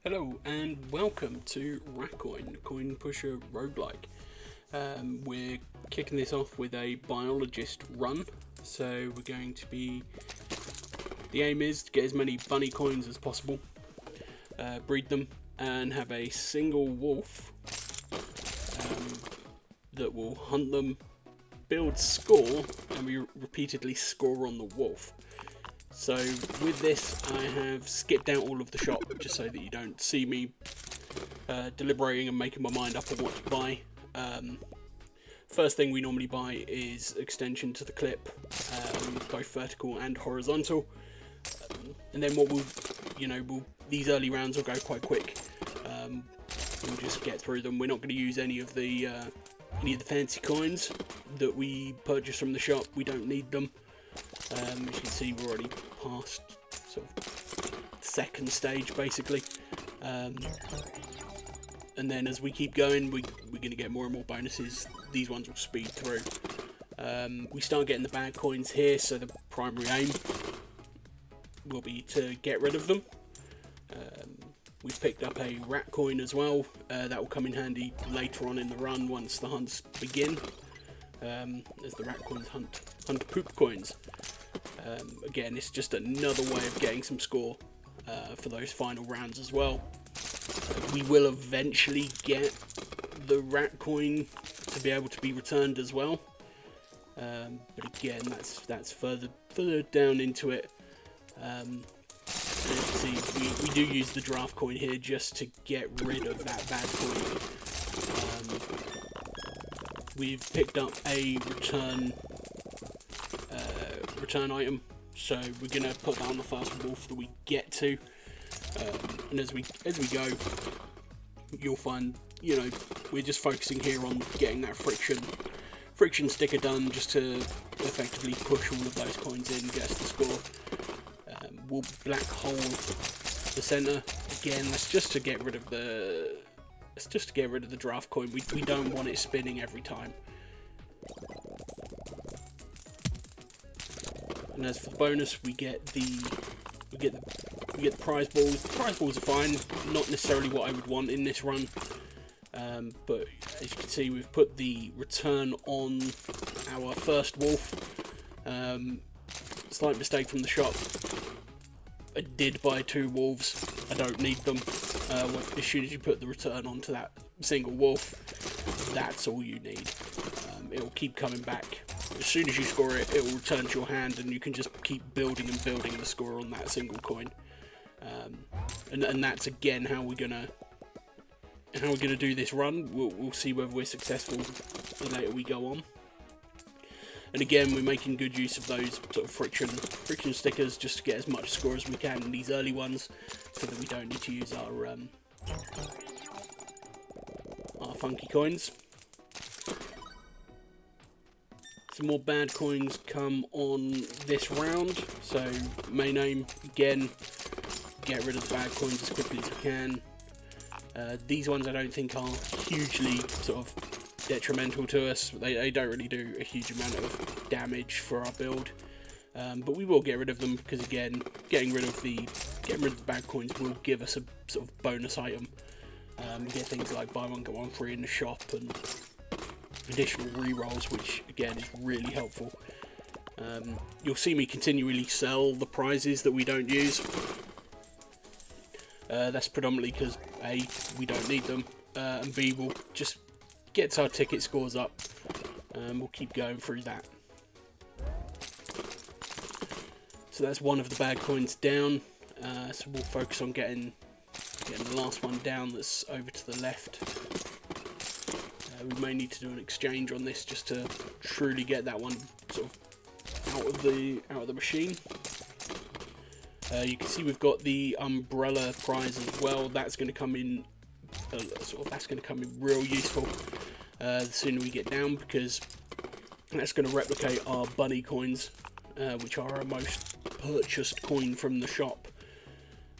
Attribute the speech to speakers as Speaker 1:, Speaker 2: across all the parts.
Speaker 1: Hello and welcome to Raccoin, Coin Pusher Roguelike. We're kicking this off with a Biologist run, so we're going to be... The aim is to get as many bunny coins as possible, breed them, and have a single wolf that will hunt them, build score, and we repeatedly score on the wolf. So with this, I have skipped out all of the shop just so that you don't see me deliberating and making my mind up on what to buy. First thing we normally buy is extension to the clip, both vertical and horizontal. And then what these early rounds will go quite quick. We'll just get through them. We're not going to use any of the fancy coins that we purchase from the shop. We don't need them. As you can see, we're already past sort of second stage basically, and then as we keep going, we're going to get more and more bonuses. These ones will speed through. We start getting the bad coins here, so the primary aim will be to get rid of them. We've picked up a Raccoin as well. That will come in handy later on in the run once the hunts begin, as the Raccoins hunt poop coins. Again, it's just another way of getting some score for those final rounds as well. We will eventually get the Raccoin to be able to be returned as well, but again, that's further down into it. As you can see, we do use the draft coin here just to get rid of that bad coin. We've picked up a return item, so we're gonna put that on the first wolf that we get to, and as we go, you'll find, we're just focusing here on getting that friction sticker done, just to effectively push all of those coins in, get us the score. We'll black hole the center again. That's just to get rid of the draft coin. We don't want it spinning every time. And as for the bonus, we get the prize balls. The prize balls are fine, not necessarily what I would want in this run, but as you can see, we've put the return on our first wolf. Slight mistake from the shop. I did buy 2 wolves. I don't need them. As soon as you put the return onto that single wolf, that's all you need. It will keep coming back. As soon as you score it, it will return to your hand, and you can just keep building and building the score on that single coin. And that's again how we're gonna do this run. We'll see whether we're successful the later we go on. And again, we're making good use of those sort of friction stickers just to get as much score as we can in these early ones, so that we don't need to use our funky coins. Some more bad coins come on this round, so main aim, again, get rid of the bad coins as quickly as we can. These ones I don't think are hugely sort of detrimental to us. They don't really do a huge amount of damage for our build, but we will get rid of them, because again, getting rid of the bad coins will give us a sort of bonus item. We get things like buy one get one free in the shop and additional rerolls, which again is really helpful. You'll see me continually sell the prizes that we don't use. That's predominantly because A, we don't need them, and B, we'll just get our ticket scores up, and we'll keep going through that. So that's one of the bad coins down, so we'll focus on getting the last one down that's over to the left. We may need to do an exchange on this just to truly get that one sort of out of the machine. You can see we've got the umbrella prize as well. That's going to come in real useful the sooner we get down, because that's going to replicate our bunny coins, which are our most purchased coin from the shop.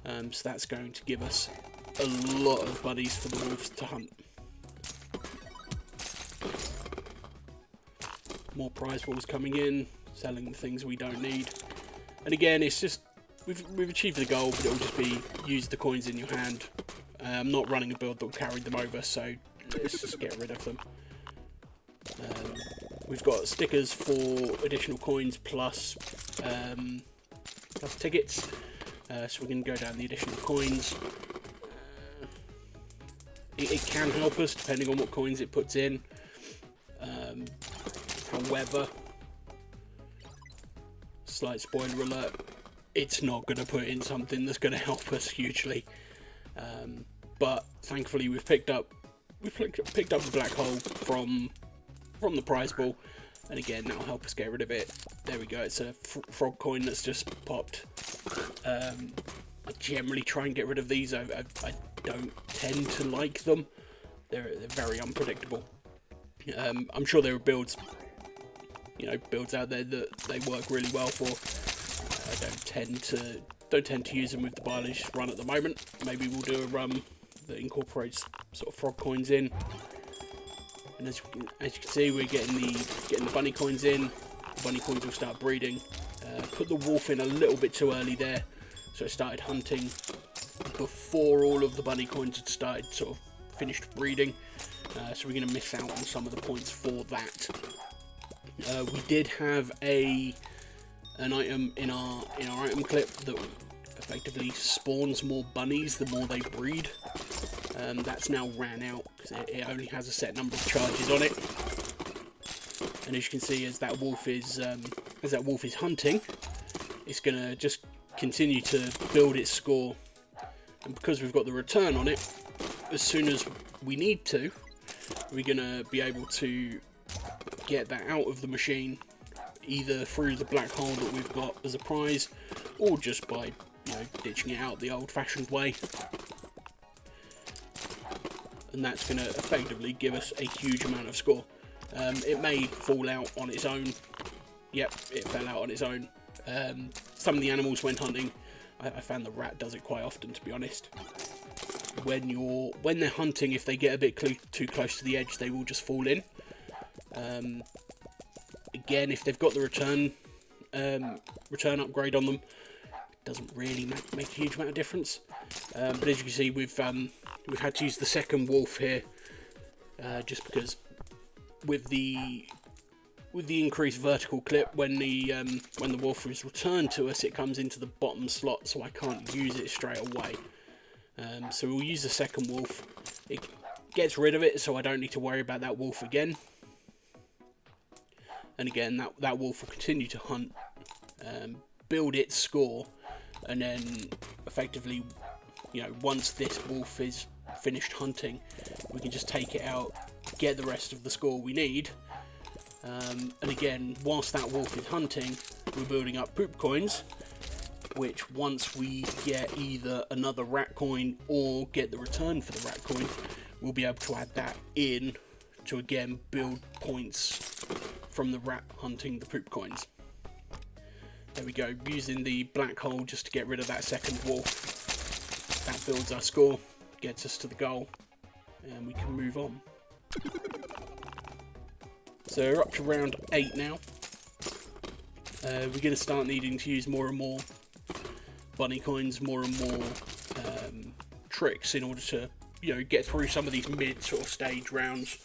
Speaker 1: So that's going to give us a lot of bunnies for the wolves to hunt. More prize balls coming in, selling the things we don't need. And again, it's just we've achieved the goal, but it'll just be use the coins in your hand I'm not running a build that will carry them over, so let's just get rid of them. We've got stickers for additional coins plus tickets, so we're going to go down the additional coins. It can help us depending on what coins it puts in. However, slight spoiler alert, it's not going to put in something that's going to help us hugely. But thankfully we've picked up the black hole from the prize pool, and again that'll help us get rid of it. There we go, it's a frog coin that's just popped. I generally try and get rid of these. I don't tend to like them. They're very unpredictable. I'm sure there are builds out there that they work really well for. I don't tend to use them with the Biologist run at the moment. Maybe we'll do a run that incorporates sort of frog coins in. And as you can see, we're getting the bunny coins in. The bunny coins will start breeding. Put the wolf in a little bit too early there, so it started hunting before all of the bunny coins had started sort of finished breeding. So we're going to miss out on some of the points for that. We did have an item in our item clip that effectively spawns more bunnies the more they breed. That's now ran out because it only has a set number of charges on it. And as you can see, as that wolf is hunting, it's going to just continue to build its score. And because we've got the return on it, as soon as we need to, we're going to be able to get that out of the machine, either through the black hole that we've got as a prize, or just by ditching it out the old-fashioned way. And that's going to effectively give us a huge amount of score. It may fall out on its own. Yep, it fell out on its own. Some of the animals went hunting. I found the rat does it quite often, to be honest. When they're hunting, if they get a bit too close to the edge, they will just fall in. Again, if they've got the return upgrade on them, it doesn't really make a huge amount of difference. But as you can see, we've had to use the second wolf here, just because with the increased vertical clip, when the wolf is returned to us, it comes into the bottom slot, so I can't use it straight away. So we'll use the second wolf. It gets rid of it, so I don't need to worry about that wolf again. And again, that wolf will continue to hunt, build its score, and then effectively, once this wolf is finished hunting, we can just take it out, get the rest of the score we need. And again, whilst that wolf is hunting, we're building up poop coins, which once we get either another rat coin or get the return for the rat coin, we'll be able to add that in to again build points from the rat hunting the poop coins. There we go, using the black hole just to get rid of that second wolf. That builds our score, gets us to the goal, and we can move on. So we're up to round 8 now. We're going to start needing to use more and more bunny coins, more and more tricks in order to, get through some of these mid sort of stage rounds.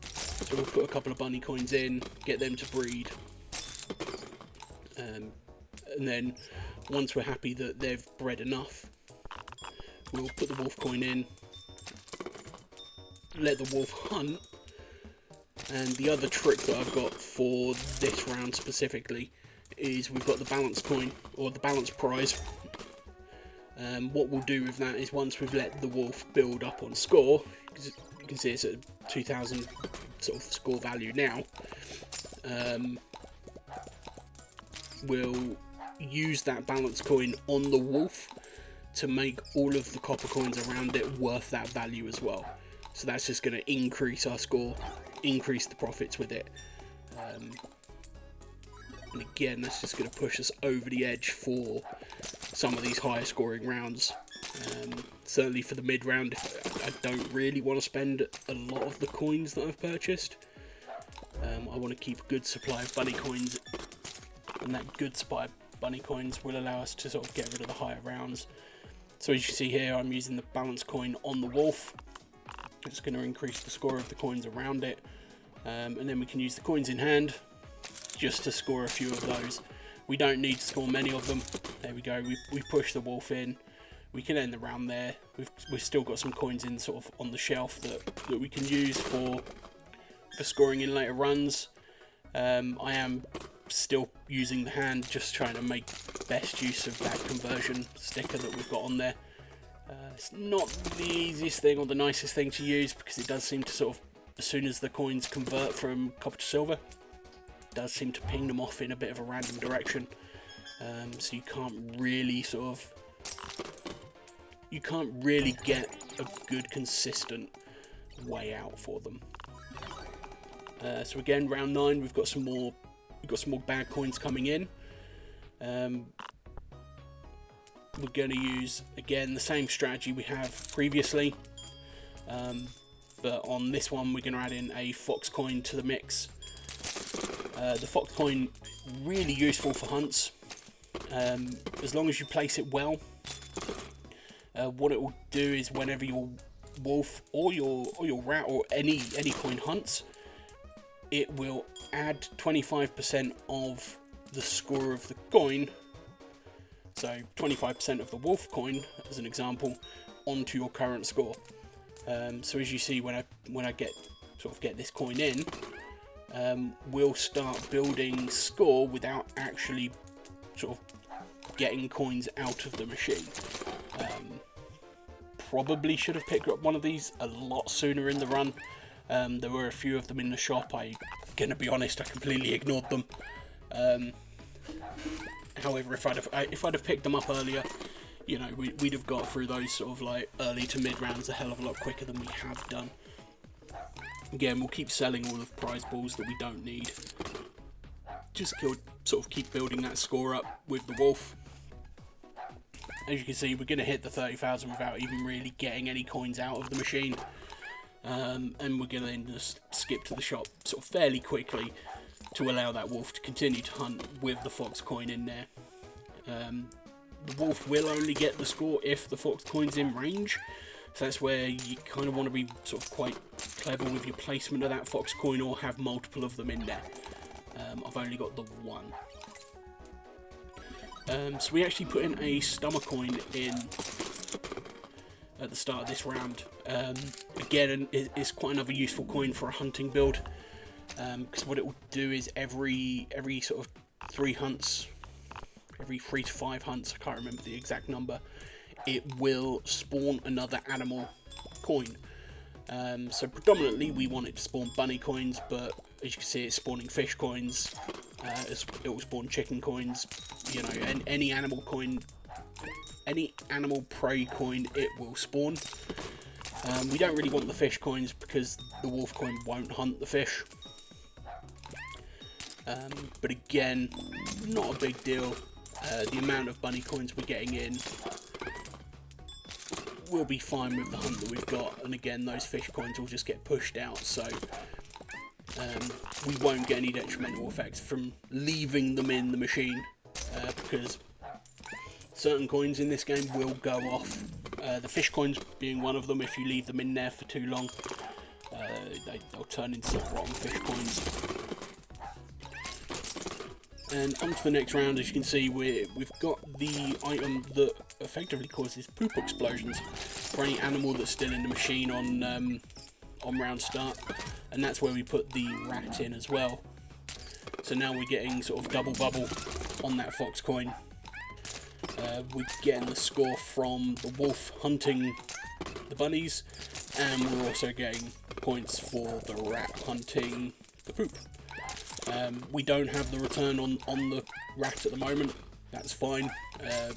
Speaker 1: So we'll put a couple of bunny coins in, get them to breed. And then once we're happy that they've bred enough, we'll put the wolf coin in, let the wolf hunt. And the other trick that I've got for this round specifically is we've got the balance coin, or the balance prize. What we'll do with that is once we've let the wolf build up on score, because you can see it's at 2000 sort of score value now, we'll use that balance coin on the wolf to make all of the copper coins around it worth that value as well. So that's just going to increase our score, increase the profits with it. And again, that's just going to push us over the edge for some of these higher scoring rounds. Certainly for the mid round, I don't really want to spend a lot of the coins that I've purchased. I want to keep a good supply of bunny coins, and that good supply of bunny coins will allow us to sort of get rid of the higher rounds. So as you see here, I'm using the balance coin on the wolf. It's going to increase the score of the coins around it. And then we can use the coins in hand just to score a few of those. We don't need to score many of them. There we go. We push the wolf in. We can end the round there. We've still got some coins in sort of on the shelf that we can use for scoring in later runs. I am still using the hand, just trying to make best use of that conversion sticker that we've got on there. It's not the easiest thing or the nicest thing to use, because it does seem to sort of, as soon as the coins convert from copper to silver, it does seem to ping them off in a bit of a random direction. So you can't really get a good consistent way out for them. So again, round 9, we've got some more bad coins coming in. We're going to use, again, the same strategy we have previously, but on this one we're going to add in a fox coin to the mix. The fox coin, really useful for hunts, as long as you place it well. What it will do is, whenever your wolf or your rat or any coin hunts, it will add 25% of the score of the coin, so 25% of the wolf coin as an example, onto your current score. So as you see, when I get this coin in, we'll start building score without actually sort of getting coins out of the machine. Probably should have picked up one of these a lot sooner in the run. There were a few of them in the shop. I'm gonna be honest, I completely ignored them. However, if I'd have picked them up earlier, you know, we'd have got through those sort of like early to mid rounds a hell of a lot quicker than we have done. Again, we'll keep selling all of prize balls that we don't need. Just sort of keep building that score up with the wolf. As you can see, we're going to hit the 30,000 without even really getting any coins out of the machine. And we're going to then just skip to the shop sort of fairly quickly to allow that wolf to continue to hunt with the fox coin in there. The wolf will only get the score if the fox coin's in range. So that's where you kind of want to be sort of quite clever with your placement of that fox coin, or have multiple of them in there. I've only got the one. So we actually put in a stomach coin in at the start of this round. Again, it's quite another useful coin for a hunting build, because what it will do is every sort of 3 hunts, every 3 to 5 hunts, I can't remember the exact number, it will spawn another animal coin. So predominantly we want it to spawn bunny coins, but as you can see, it's spawning fish coins. It will spawn chicken coins, you know, and any animal coin, any animal prey coin it will spawn. We don't really want the fish coins because the wolf coin won't hunt the fish. But again, not a big deal. The amount of bunny coins we're getting in, we'll be fine with the hunt that we've got, and again, those fish coins will just get pushed out, so we won't get any detrimental effects from leaving them in the machine, because certain coins in this game will go off. The fish coins being one of them. If you leave them in there for too long, they'll turn into rotten fish coins. And on to the next round. As you can see, we've got the item that effectively causes poop explosions for any animal that's still in the machine on round start, and that's where we put the rat in as well. So now we're getting sort of double bubble on that fox coin. We're getting the score from the wolf hunting the bunnies, and we're also getting points for the rat hunting the poop. We don't have the return on the rat at the moment. That's fine.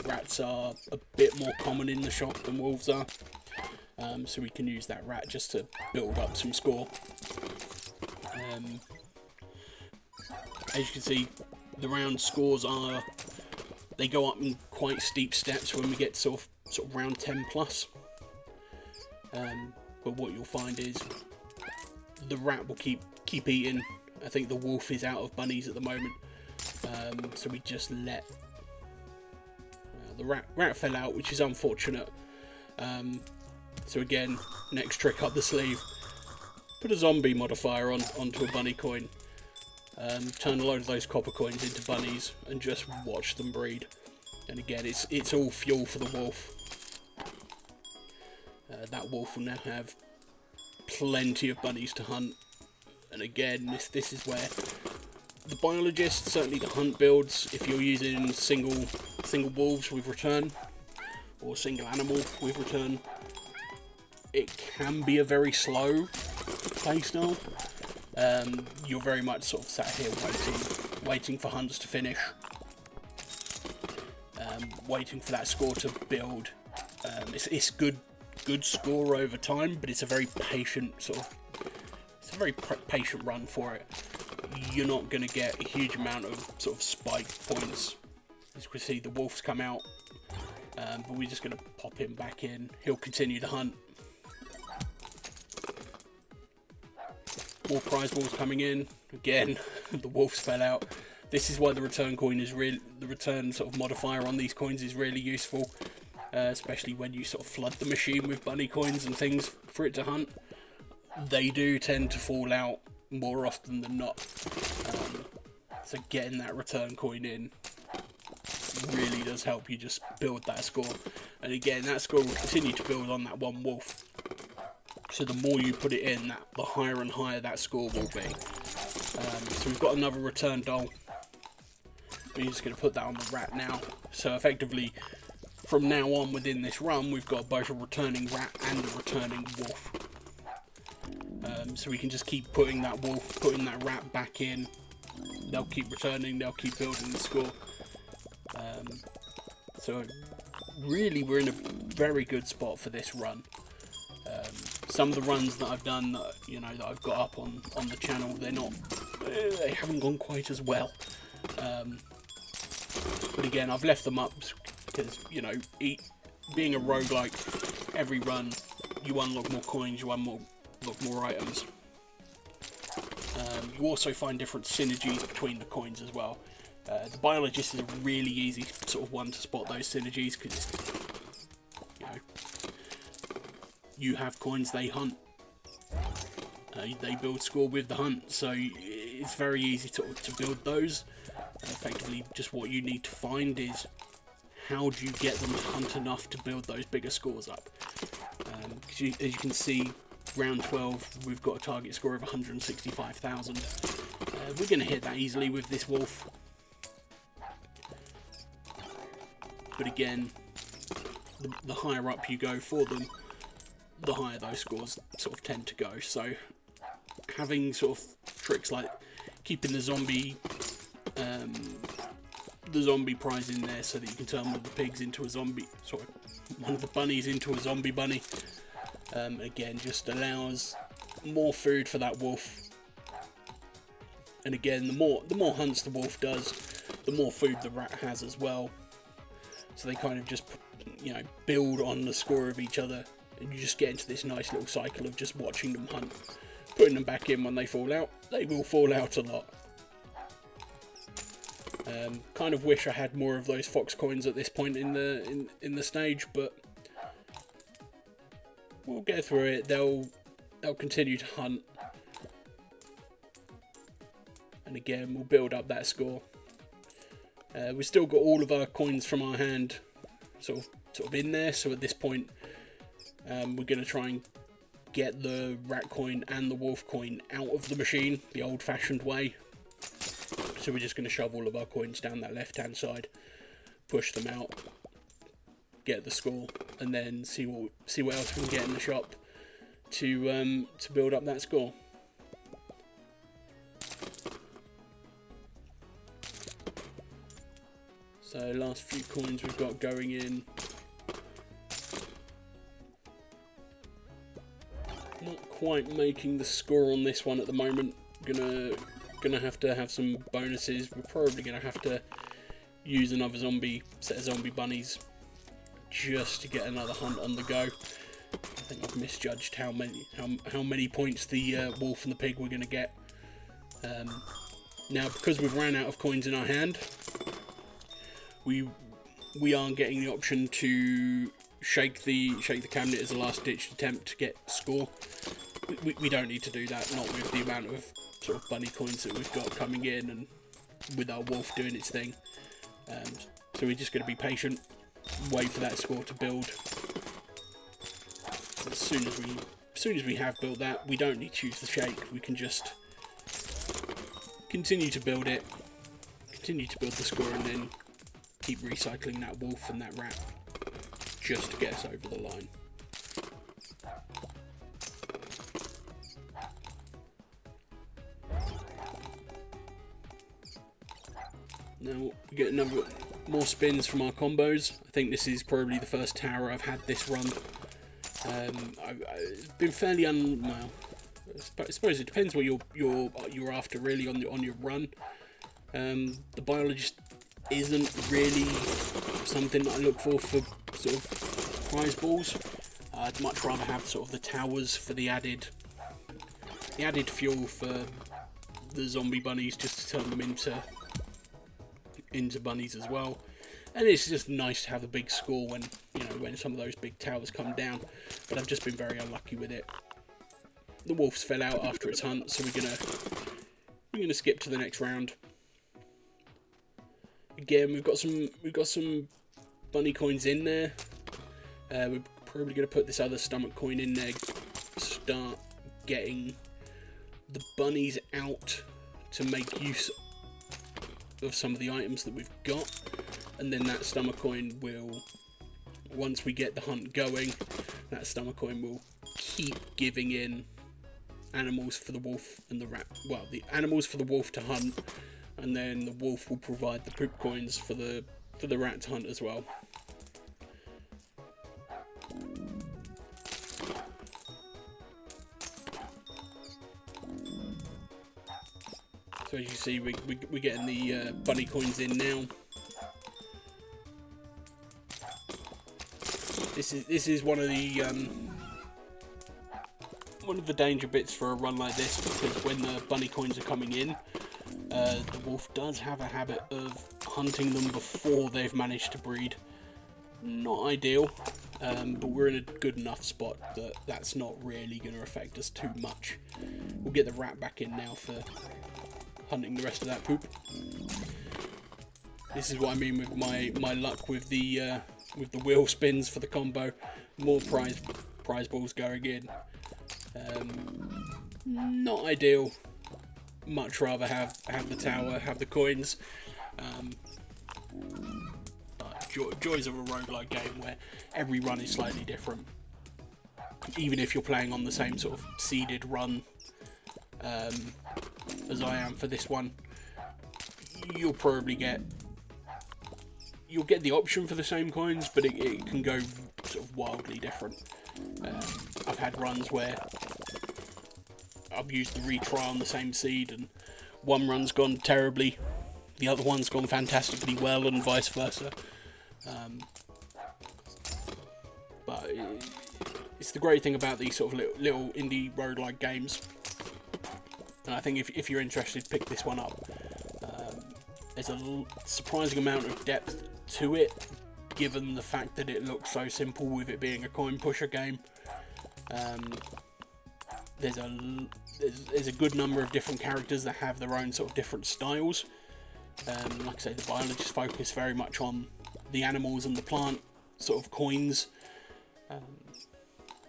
Speaker 1: Rats are a bit more common in the shop than wolves are, so we can use that rat just to build up some score. As you can see, the round scores they go up in quite steep steps when we get sort of round 10 plus. But what you'll find is the rat will keep eating. I think the wolf is out of bunnies at the moment, so we just let the rat fell out, which is unfortunate. So again, next trick up the sleeve, put a zombie modifier onto a bunny coin, turn a load of those copper coins into bunnies, and just watch them breed. And again, it's all fuel for the wolf. That wolf will now have plenty of bunnies to hunt. And again, this is where the Biologist, certainly the hunt builds, if you're using single wolves with return, or single animal with return, it can be a very slow playstyle. You're very much sort of sat here waiting for hunts to finish, waiting for that score to build. It's good score over time, but it's a very patient patient run for it. You're not going to get a huge amount of sort of spike points. As you can see, the wolf's come out, but we're just going to pop him back in. He'll continue the hunt. More prize wolves coming in. Again, the wolves fell out. This is why the return coin is the return sort of modifier on these coins is really useful, especially when you sort of flood the machine with bunny coins and things for it to hunt. They do tend to fall out more often than not. So getting that return coin in really does help you just build that score. And again, that score will continue to build on that one wolf. So the more you put it in, the higher and higher that score will be. So we've got another return doll. We're just going to put that on the rat now. So effectively, from now on within this run, we've got both a returning rat and a returning wolf. So we can just keep putting that wolf, putting that rat back in. They'll keep returning, they'll keep building the score. So really, we're in a very good spot for this run. Some of the runs that I've done, that I've got up on the channel, they haven't gone quite as well. But again, I've left them up because, being a roguelike, every run you unlock more coins, you unlock more items. You also find different synergies between the coins as well. The Biologist is a really easy sort of one to spot those synergies, because you have coins, they hunt. They build score with the hunt, so it's very easy to build those. Effectively, just what you need to find is how do you get them to hunt enough to build those bigger scores up. As you can see, round 12, we've got a target score of 165,000. We're going to hit that easily with this wolf. But again, the higher up you go for them, the higher those scores sort of tend to go. So having sort of tricks like keeping the zombie prize in there so that you can turn one of the pigs into a zombie, one of the bunnies into a zombie bunny, again just allows more food for that wolf. And again, the more hunts the wolf does, the more food the rat has as well. So they kind of just build on the score of each other, and you just get into this nice little cycle of just watching them hunt, putting them back in when they fall out. They will fall out a lot. Kind of wish I had more of those fox coins at this point in the stage, but we'll get through it. They'll continue to hunt, and again we'll build up that score. We've still got all of our coins from our hand sort of in there, so at this point we're going to try and get the rat coin and the wolf coin out of the machine the old-fashioned way. So we're just going to shove all of our coins down that left-hand side, push them out, get the score, and then see what else we can get in the shop to build up that score. So last few coins we've got going in. Not quite making the score on this one at the moment. Gonna have to have some bonuses. We're probably gonna have to use another set of zombie bunnies just to get another hunt on the go. I think I've misjudged how many points the wolf and the pig we're gonna get. Now, because we've ran out of coins in our hand, we we are getting the option to shake the cabinet as a last ditch attempt to get score. We don't need to do that, not with the amount of sort of bunny coins that we've got coming in, and with our wolf doing its thing. So we're just going to be patient, wait for that score to build. As soon as we have built that, we don't need to use the shake. We can just continue to build it, continue to build the score, and then keep recycling that wolf and that rat just to get us over the line. Now we get more spins from our combos. I think this is probably the first tower I've had this run. It's been fairly well, I suppose it depends what you're after really on your run. The Biologist isn't really something that I look for sort of prize balls. I'd much rather have sort of the towers for the added fuel for the zombie bunnies, just to turn them into bunnies as well. And it's just nice to have a big score when some of those big towers come down. But I've just been very unlucky with it. The wolves fell out after its hunt, so we're gonna skip to the next round. Again, we've got some bunny coins in there. We're probably gonna put this other stomach coin in there. Start getting the bunnies out to make use of some of the items that we've got, and then that stomach coin will, once we get the hunt going, that stomach coin will keep giving in animals for the wolf and the rat. Well, the animals for the wolf to hunt, and then the wolf will provide the poop coins for the rat to hunt as well. So as you see, we're getting the bunny coins in now. This is one of the danger bits for a run like this, because when the bunny coins are coming in, the wolf does have a habit of hunting them before they've managed to breed. Not ideal, but we're in a good enough spot that that's not really going to affect us too much. We'll get the rat back in now for hunting the rest of that poop. This is what I mean with my luck with the wheel spins for the combo. More prize balls going in. Not ideal. Much rather have the tower, have the coins. But joys of a roguelike game where every run is slightly different. Even if you're playing on the same sort of seeded run as I am for this one, you'll get the option for the same coins, but it can go sort of wildly different. I've had runs where I've used the retry on the same seed, and one run's gone terribly, the other one's gone fantastically well, and vice versa. But it's the great thing about these sort of little indie roguelike games, and I think if you're interested, pick this one up. There's a surprising amount of depth to it, given the fact that it looks so simple with it being a coin pusher game. There's a good number of different characters that have their own sort of different styles. Like I say, the Biologist focus very much on the animals and the plant sort of coins. I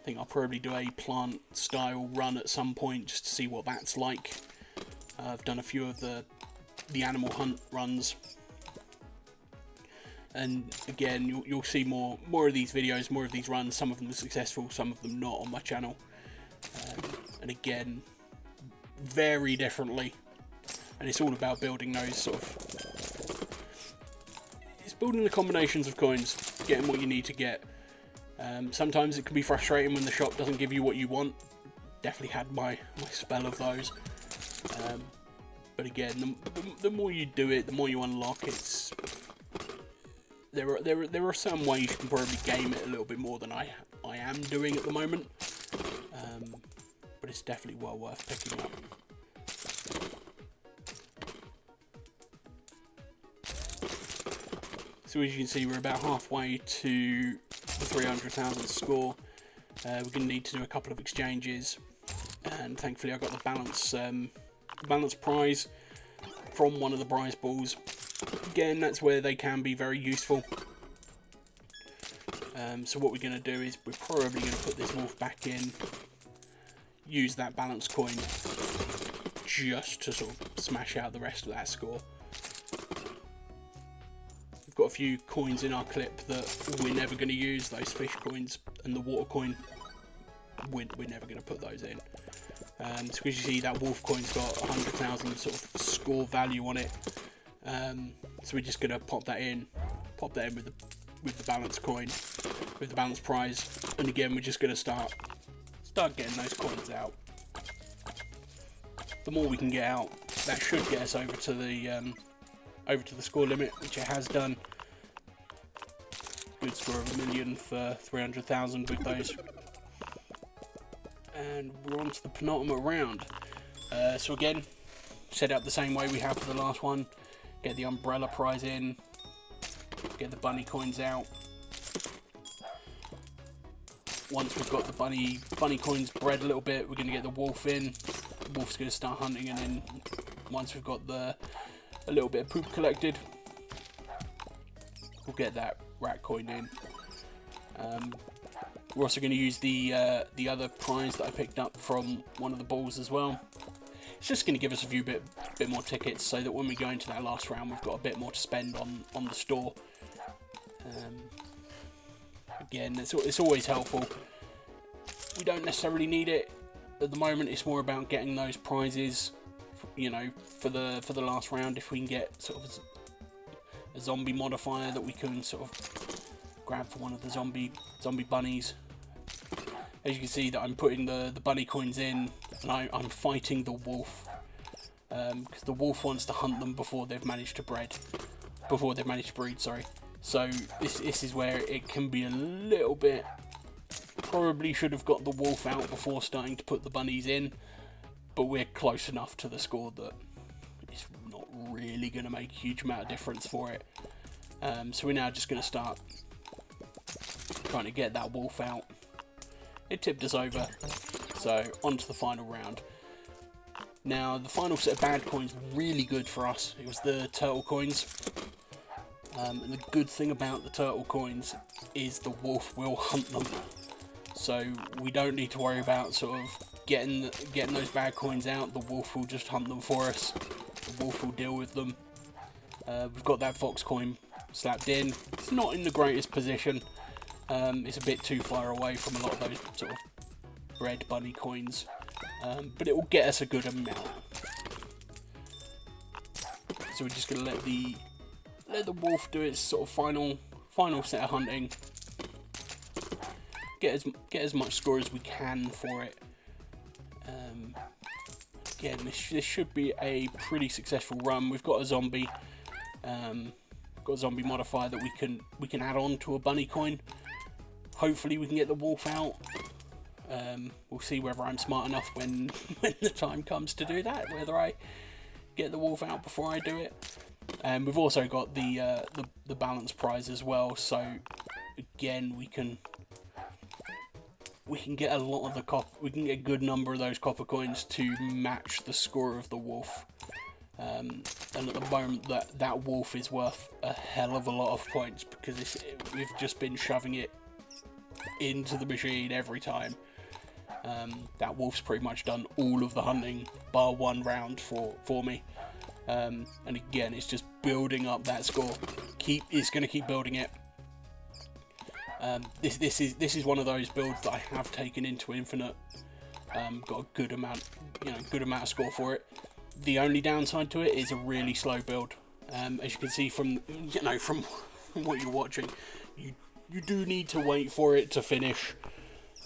Speaker 1: think I'll probably do a plant style run at some point just to see what that's like. I've done a few of the animal hunt runs, and again you'll see more of these videos, more of these runs. Some of them are successful, some of them not on my channel, and again very differently, and it's all about building those sort of, it's building the combinations of coins, getting what you need to get. Sometimes it can be frustrating when the shop doesn't give you what you want. Definitely had my spell of those. But again, the more you do it, the more you unlock. There are some ways you can probably game it a little bit more than I am doing at the moment. But it's definitely well worth picking up. So as you can see, we're about halfway to the 300,000 score. We're going to need to do a couple of exchanges, and thankfully I got the balance prize from one of the prize balls. Again, that's where they can be very useful. So what we're going to do is we're probably going to put this wolf back in, use that balance coin just to sort of smash out the rest of that score. We've got a few coins in our clip that we're never going to use, those fish coins and the water coin. We're never going to put those in. So as you see, that wolf coin's got 100,000 sort of score value on it. So we're just going to pop that in with the balance coin, with the balance prize, and again we're just going to start getting those coins out. The more we can get out, that should get us over to the score limit, which it has done. Good score of 1 million for 300,000 with those. And we're on to the penultimate round. So again, set up the same way we have for the last one. Get the umbrella prize in, get the bunny coins out. Once we've got the bunny coins bred a little bit, we're going to get the wolf in. The wolf's going to start hunting, and then once we've got a little bit of poop collected, we'll get that Raccoin in. We're also going to use the other prize that I picked up from one of the balls as well. It's just going to give us a few bit more tickets, so that when we go into that last round, we've got a bit more to spend on the store. Again, it's always helpful. We don't necessarily need it at the moment. It's more about getting those prizes, you know, for the last round. If we can get sort of a zombie modifier that we can sort of grab for one of the zombie bunnies. As you can see, that I'm putting the bunny coins in, and I'm fighting the wolf, because the wolf wants to hunt them before they've managed to breed. Sorry. So this is where it can be a little bit. Probably should have got the wolf out before starting to put the bunnies in, but we're close enough to the score that it's not really going to make a huge amount of difference for it. So we're now just going to start trying to get that wolf out. It tipped us over, so on to the final round. Now, the final set of bad coins were really good for us. It was the turtle coins. And the good thing about the turtle coins is the wolf will hunt them. So we don't need to worry about sort of getting those bad coins out. The wolf will just hunt them for us. The wolf will deal with them. We've got that fox coin slapped in. It's not in the greatest position. It's a bit too far away from a lot of those sort of red bunny coins, but it will get us a good amount. So we're just going to let the wolf do its sort of final set of hunting. Get as much score as we can for it. Again, this should be a pretty successful run. We've got a zombie. Got a zombie modifier that we can add on to a bunny coin. Hopefully we can get the wolf out. We'll see whether I'm smart enough when the time comes to do that, whether I get the wolf out before I do it. We've also got the balance prize as well, so again we can get a lot of we can get a good number of those copper coins to match the score of the wolf. And at the moment that wolf is worth a hell of a lot of points, because we've just been shoving it into the machine every time. That wolf's pretty much done all of the hunting bar one round for me. And again, it's just building up that score. It's going to keep building it. This is one of those builds that I have taken into infinite. Got a good amount of score for it. The only downside to it is a really slow build. As you can see from what you're watching, you do need to wait for it to finish.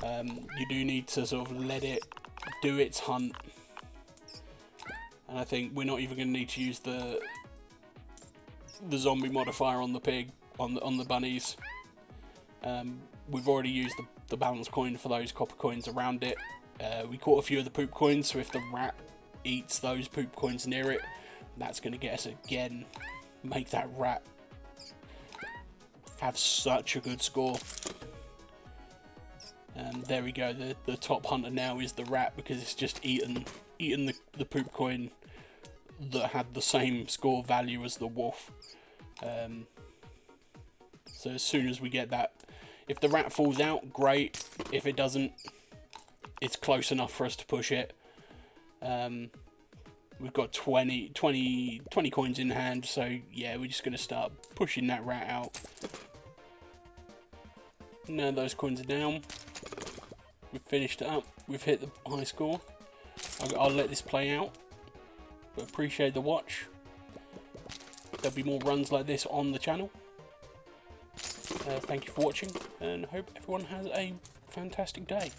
Speaker 1: You do need to sort of let it do its hunt. And I think we're not even going to need to use the zombie modifier on the pig, on the bunnies. We've already used the balance coin for those copper coins around it. We caught a few of the poop coins, so if the rat eats those poop coins near it, that's going to get us again, make that rat have such a good score. There we go, the top hunter now is the rat, because it's just eaten the poop coin that had the same score value as the wolf. So as soon as we get that, if the rat falls out, great. If it doesn't, it's close enough for us to push it. We've got 20 coins in hand, so yeah, we're just going to start pushing that rat out. Now those coins are down. We've finished it up. We've hit the high score. I'll let this play out, but appreciate the watch. There'll be more runs like this on the channel. Thank you for watching, and hope everyone has a fantastic day.